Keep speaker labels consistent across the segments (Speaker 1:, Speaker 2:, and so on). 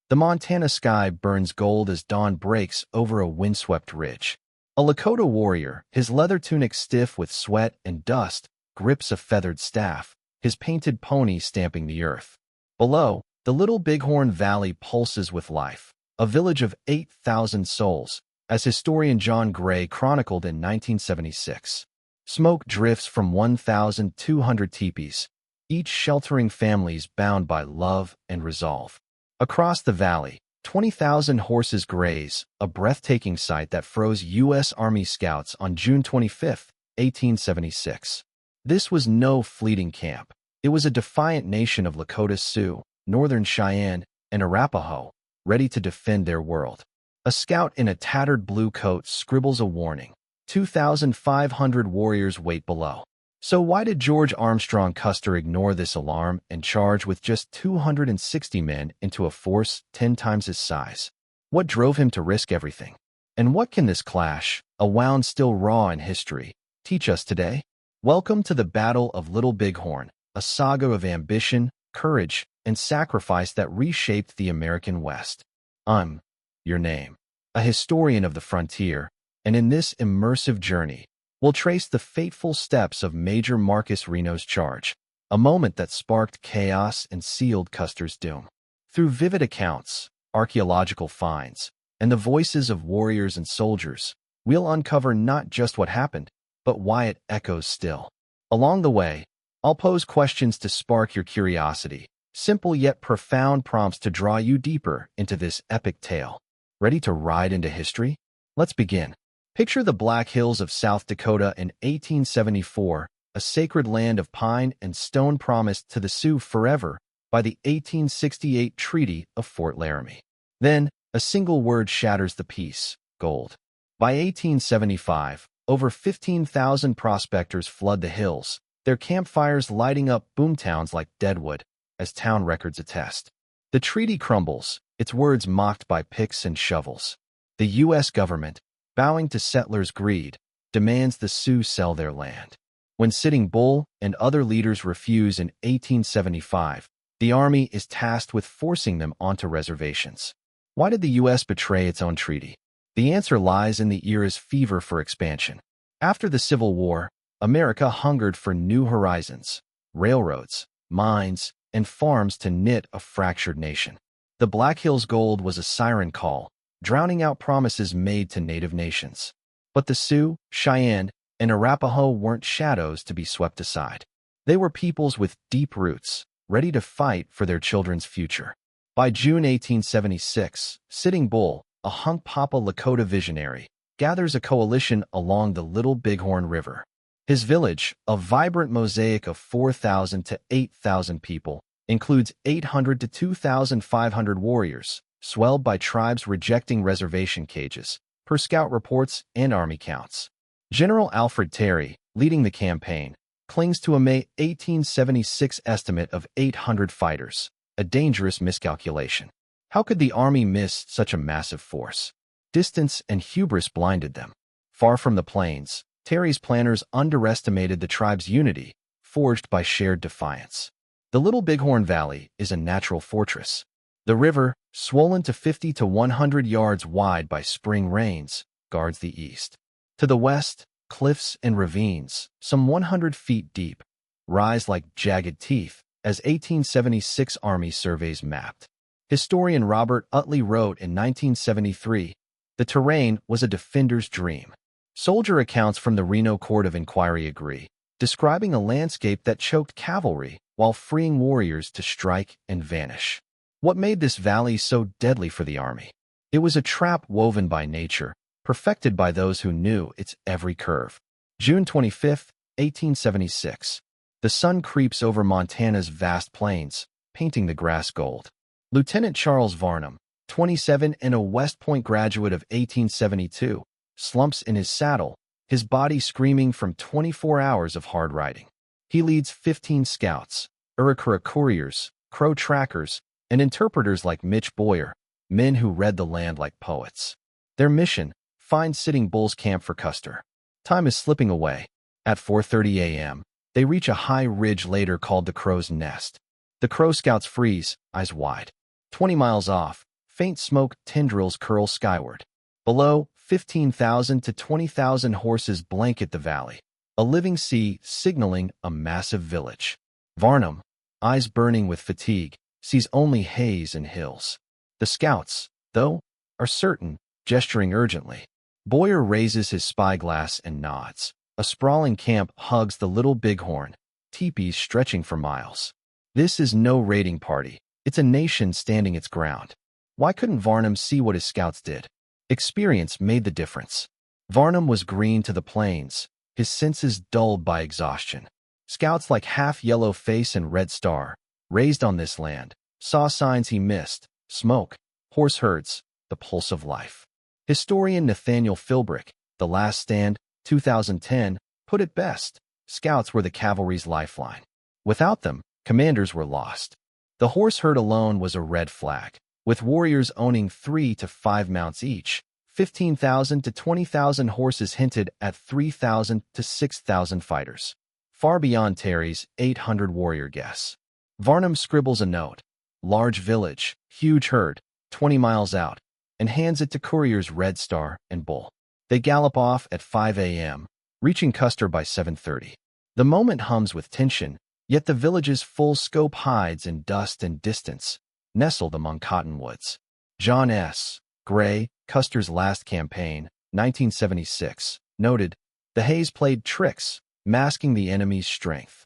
Speaker 1: The Montana sky burns gold as dawn breaks over a windswept ridge. A Lakota warrior, his leather tunic stiff with sweat and dust, grips a feathered staff, his painted pony stamping the earth. Below, the Little Bighorn Valley pulses with life, a village of 8,000 souls, as historian John Gray chronicled in 1976. Smoke drifts from 1,200 teepees, each sheltering families bound by love and resolve. Across the valley, 20,000 horses graze, a breathtaking sight that froze U.S. Army scouts on June 25, 1876. This was no fleeting camp. It was a defiant nation of Lakota Sioux, Northern Cheyenne, and Arapaho, ready to defend their world. A scout in a tattered blue coat scribbles a warning. 2,500 warriors wait below. So why did George Armstrong Custer ignore this alarm and charge with just 260 men into a force 10 times his size? What drove him to risk everything? And what can this clash, a wound still raw in history, teach us today? Welcome to the Battle of Little Bighorn, a saga of ambition, courage, and sacrifice that reshaped the American West. I'm your name, a historian of the frontier, and in this immersive journey, we'll trace the fateful steps of Major Marcus Reno's charge, a moment that sparked chaos and sealed Custer's doom. Through vivid accounts, archaeological finds, and the voices of warriors and soldiers, we'll uncover not just what happened, but why it echoes still. Along the way, I'll pose questions to spark your curiosity, simple yet profound prompts to draw you deeper into this epic tale. Ready to ride into history? Let's begin. Picture the Black Hills of South Dakota in 1874, a sacred land of pine and stone promised to the Sioux forever by the 1868 Treaty of Fort Laramie. Then, a single word shatters the peace: gold. By 1875, over 15,000 prospectors flood the hills, their campfires lighting up boomtowns like Deadwood, as town records attest. The treaty crumbles, its words mocked by picks and shovels. The U.S. government, bowing to settlers' greed, demands the Sioux sell their land. When Sitting Bull and other leaders refuse in 1875, the Army is tasked with forcing them onto reservations. Why did the U.S. betray its own treaty? The answer lies in the era's fever for expansion. After the Civil War, America hungered for new horizons, railroads, mines, and farms to knit a fractured nation. The Black Hills Gold was a siren call, drowning out promises made to native nations. But the Sioux, Cheyenne, and Arapaho weren't shadows to be swept aside. They were peoples with deep roots, ready to fight for their children's future. By June 1876, Sitting Bull, a Hunkpapa Lakota visionary, gathers a coalition along the Little Bighorn River. His village, a vibrant mosaic of 4,000 to 8,000 people, includes 800 to 2,500 warriors, swelled by tribes rejecting reservation cages, per scout reports and army counts. General Alfred Terry, leading the campaign, clings to a May 1876 estimate of 800 fighters, a dangerous miscalculation. How could the army miss such a massive force? Distance and hubris blinded them. Far from the plains, Terry's planners underestimated the tribe's unity, forged by shared defiance. The Little Bighorn Valley is a natural fortress. The river, swollen to 50 to 100 yards wide by spring rains, guards the east. To the west, cliffs and ravines, some 100 feet deep, rise like jagged teeth, as 1876 Army surveys mapped. Historian Robert Utley wrote in 1973, "The terrain was a defender's dream." Soldier accounts from the Reno Court of Inquiry agree, describing a landscape that choked cavalry while freeing warriors to strike and vanish. What made this valley so deadly for the Army? It was a trap woven by nature, perfected by those who knew its every curve. June 25, 1876. The sun creeps over Montana's vast plains, painting the grass gold. Lieutenant Charles Varnum, 27 and a West Point graduate of 1872, slumps in his saddle, his body screaming from 24 hours of hard riding. He leads 15 scouts, Iroquois couriers, Crow trackers, and interpreters like Mitch Boyer, men who read the land like poets. Their mission: find Sitting Bull's camp for Custer. Time is slipping away. At 4:30 a.m., they reach a high ridge later called the Crow's Nest. The Crow scouts freeze, eyes wide. 20 miles off, Faint smoke tendrils curl skyward. Below, 15,000 to 20,000 horses blanket the valley, a living sea signaling a massive village. Varnum, eyes burning with fatigue, sees only haze and hills. The scouts, though, are certain, gesturing urgently. Boyer raises his spyglass and nods. A sprawling camp hugs the Little Bighorn, teepees stretching for miles. This is no raiding party. It's a nation standing its ground. Why couldn't Varnum see what his scouts did? Experience made the difference. Varnum was green to the plains, his senses dulled by exhaustion. Scouts like Half-Yellow Face and Red Star, raised on this land, saw signs he missed: smoke, horse herds, the pulse of life. Historian Nathaniel Philbrick, The Last Stand, 2010, put it best: scouts were the cavalry's lifeline. Without them, commanders were lost. The horse herd alone was a red flag, with warriors owning 3 to 5 mounts each. 15,000 to 20,000 horses hinted at 3,000 to 6,000 fighters, far beyond Terry's 800 warrior guess. Varnum scribbles a note: large village, huge herd, 20 miles out, and hands it to couriers Red Star and Bull. They gallop off at 5 a.m., reaching Custer by 7:30. The moment hums with tension, yet the village's full scope hides in dust and distance, nestled among cottonwoods. John S. Gray, Custer's last campaign, 1976, noted, "The haze played tricks, masking the enemy's strength."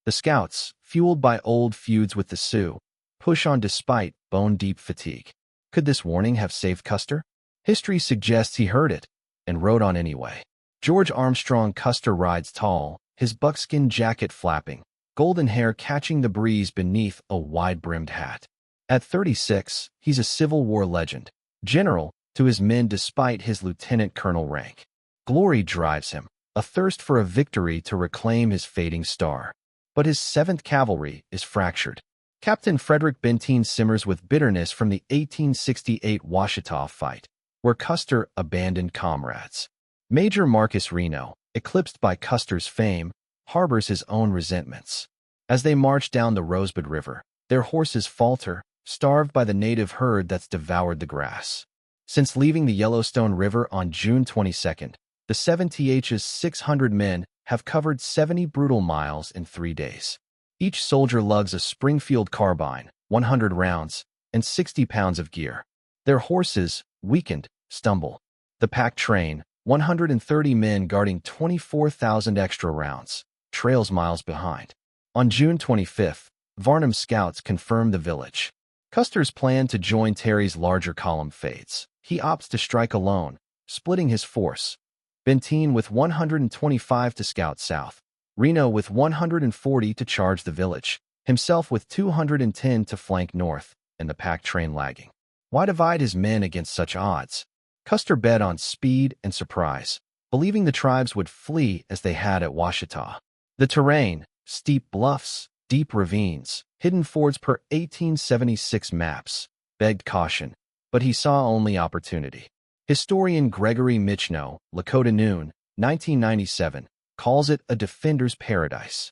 Speaker 1: The scouts, fueled by old feuds with the Sioux, push on despite bone-deep fatigue. Could this warning have saved Custer? History suggests he heard it and rode on anyway. George Armstrong Custer rides tall, his buckskin jacket flapping, golden hair catching the breeze beneath a wide-brimmed hat. At 36, he's a Civil War legend, general to his men despite his lieutenant colonel rank. Glory drives him, a thirst for a victory to reclaim his fading star. But his 7th Cavalry is fractured. Captain Frederick Benteen simmers with bitterness from the 1868 Washita fight, where Custer abandoned comrades. Major Marcus Reno, eclipsed by Custer's fame, harbors his own resentments. As they march down the Rosebud River, their horses falter, starved by the native herd that's devoured the grass. Since leaving the Yellowstone River on June 22nd, the 7th's 600 men have covered 70 brutal miles in 3 days. Each soldier lugs a Springfield carbine, 100 rounds, and 60 pounds of gear. Their horses, weakened, stumble. The pack train, 130 men guarding 24,000 extra rounds, trails miles behind. On June 25th, Varnum's scouts confirm the village. Custer's plan to join Terry's larger column fades. He opts to strike alone, splitting his force. Benteen with 125 to scout south, Reno with 140 to charge the village, himself with 210 to flank north, and the pack train lagging. Why divide his men against such odds? Custer bet on speed and surprise, believing the tribes would flee as they had at Washita. The terrain, steep bluffs, deep ravines, hidden fords per 1876 maps, begged caution, but he saw only opportunity. Historian Gregory Michno, Lakota Noon, 1997, calls it a defender's paradise.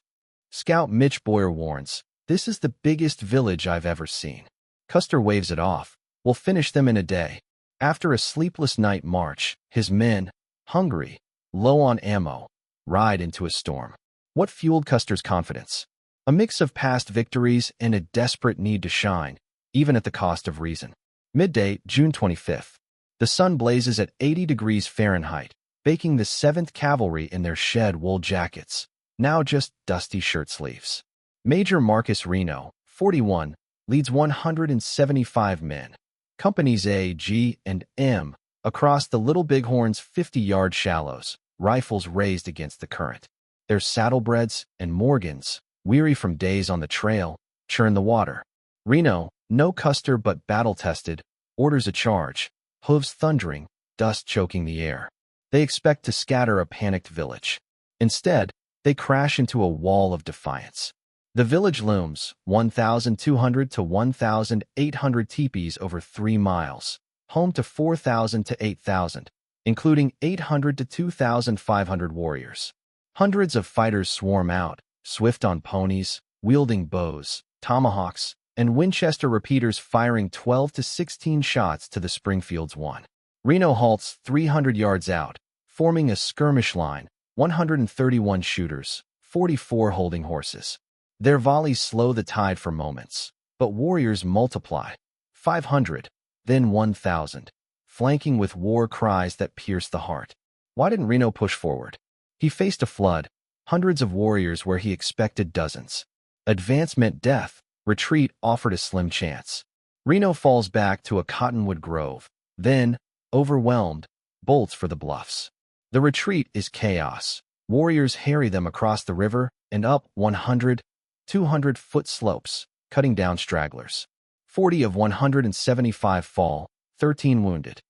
Speaker 1: Scout Mitch Boyer warns, "This is the biggest village I've ever seen." Custer waves it off. "We'll finish them in a day." After a sleepless night march, his men, hungry, low on ammo, ride into a storm. What fueled Custer's confidence? A mix of past victories and a desperate need to shine, even at the cost of reason. Midday, June 25th. The sun blazes at 80 degrees Fahrenheit, baking the 7th Cavalry in their shed wool jackets, now just dusty shirt sleeves. Major Marcus Reno, 41, leads 175 men. Companies A, G, and M, across the Little Bighorn's 50-yard shallows, rifles raised against the current. Their saddlebreds and Morgans, weary from days on the trail, churn the water. Reno, no Custer but battle-tested, orders a charge, hooves thundering, dust choking the air. They expect to scatter a panicked village. Instead, they crash into a wall of defiance. The village looms, 1,200 to 1,800 teepees over 3 miles, home to 4,000 to 8,000, including 800 to 2,500 warriors. Hundreds of fighters swarm out, swift on ponies, wielding bows, tomahawks, and Winchester repeaters firing 12 to 16 shots to the Springfields 1. Reno halts 300 yards out, forming a skirmish line, 131 shooters, 44 holding horses. Their volleys slow the tide for moments, but warriors multiply. 500, then 1,000, flanking with war cries that pierce the heart. Why didn't Reno push forward? He faced a flood, hundreds of warriors where he expected dozens. Advance meant death, retreat offered a slim chance. Reno falls back to a cottonwood grove, then, overwhelmed, bolts for the bluffs. The retreat is chaos. Warriors harry them across the river and up 100, 200-foot slopes, cutting down stragglers. 40 of 175 fall, 13 wounded.